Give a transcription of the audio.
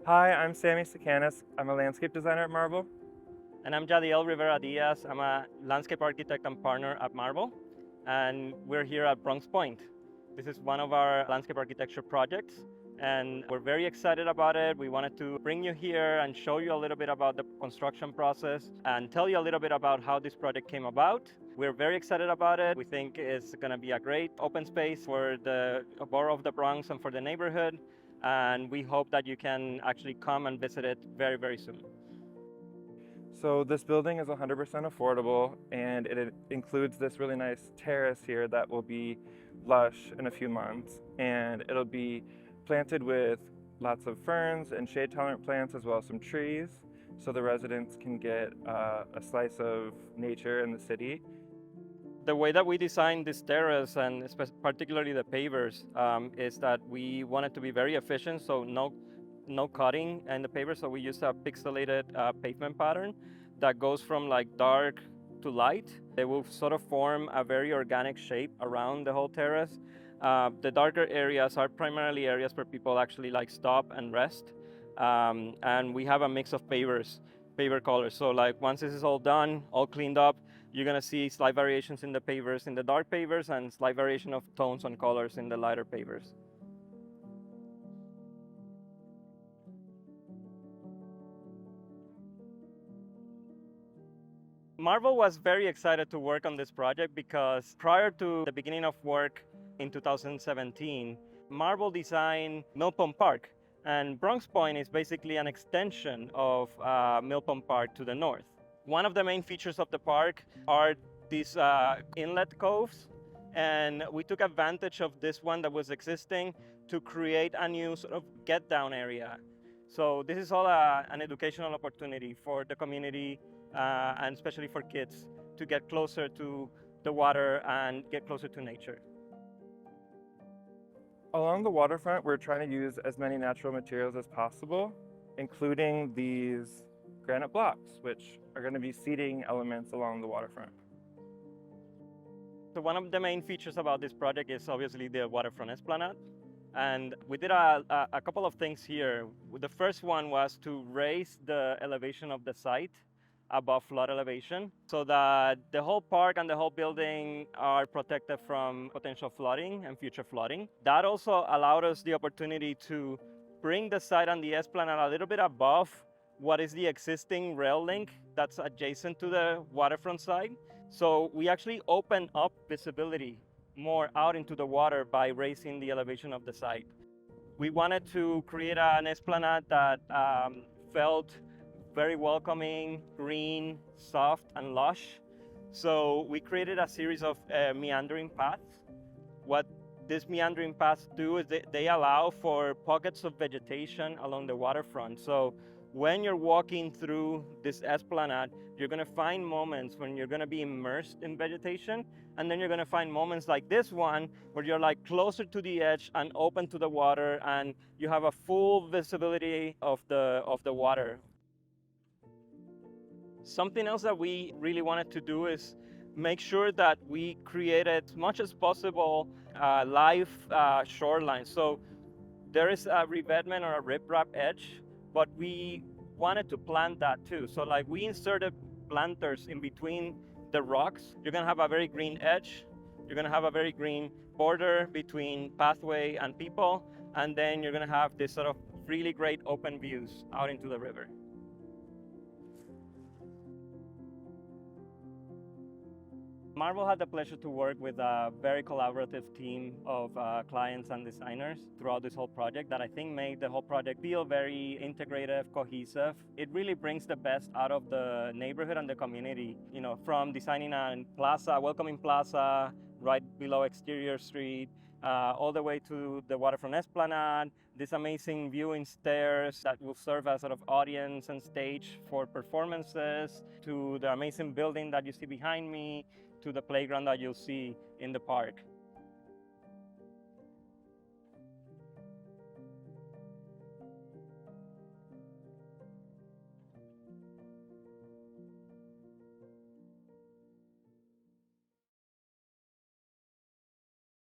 Hi, I'm Sammy Sakanis. I'm a landscape designer at Marble. And I'm Jadiel Rivera Diaz. I'm a landscape architect and partner at Marble. And we're here at Bronx Point. This is one of our landscape architecture projects. And we're very excited about it. We wanted to bring you here and show you a little bit about the construction process and tell you a little bit about how this project came about. We're very excited about it. We think it's going to be a great open space for the borough of the Bronx and for the neighborhood. And we hope that you can actually come and visit it very, very soon. So this building is 100% affordable, and it includes this really nice terrace here that will be lush in a few months. And it'll be planted with lots of ferns and shade-tolerant plants, as well as some trees, so the residents can get a slice of nature in the city. The way that we designed this terrace, and particularly the pavers, is that we wanted to be very efficient, so no cutting in the paver. So we used a pixelated pavement pattern that goes from like dark to light. It will sort of form a very organic shape around the whole terrace. The darker areas are primarily areas where people actually like stop and rest. And we have a mix of paver colors. So like once this is all done, all cleaned up, you're gonna see slight variations in the pavers, in the dark pavers, and slight variation of tones and colors in the lighter pavers. Marvel was very excited to work on this project because prior to the beginning of work in 2017, Marvel designed Mill Pond Park. And Bronx Point is basically an extension of Mill Pond Park to the north. One of the main features of the park are these inlet coves. And we took advantage of this one that was existing to create a new sort of get down area. So this is all an educational opportunity for the community and especially for kids to get closer to the water and get closer to nature. Along the waterfront, we're trying to use as many natural materials as possible, including these granite blocks, which are going to be seating elements along the waterfront. So one of the main features about this project is obviously the Waterfront Esplanade. And we did a couple of things here. The first one was to raise the elevation of the site above flood elevation so that the whole park and the whole building are protected from potential flooding and future flooding. That also allowed us the opportunity to bring the site and the esplanade a little bit above what is the existing rail link that's adjacent to the waterfront side. So we actually open up visibility more out into the water by raising the elevation of the site. We wanted to create an esplanade that felt very welcoming, green, soft, and lush. So we created a series of meandering paths. What these meandering paths do is they allow for pockets of vegetation along the waterfront. So when you're walking through this esplanade, you're gonna find moments when you're gonna be immersed in vegetation, and then you're gonna find moments like this one where you're like closer to the edge and open to the water, and you have a full visibility of the water. Something else that we really wanted to do is make sure that we created as much as possible live shoreline. So there is a revetment or a riprap edge, but we wanted to plant that too. So like we inserted planters in between the rocks. You're gonna have a very green edge. You're gonna have a very green border between pathway and people. And then you're gonna have this sort of really great open views out into the river. Marvel had the pleasure to work with a very collaborative team of clients and designers throughout this whole project that I think made the whole project feel very integrative, cohesive. It really brings the best out of the neighborhood and the community, you know, from designing a plaza, welcoming plaza right below Exterior Street, all the way to the Waterfront Esplanade, this amazing viewing stairs that will serve as sort of audience and stage for performances, to the amazing building that you see behind me, to the playground that you'll see in the park.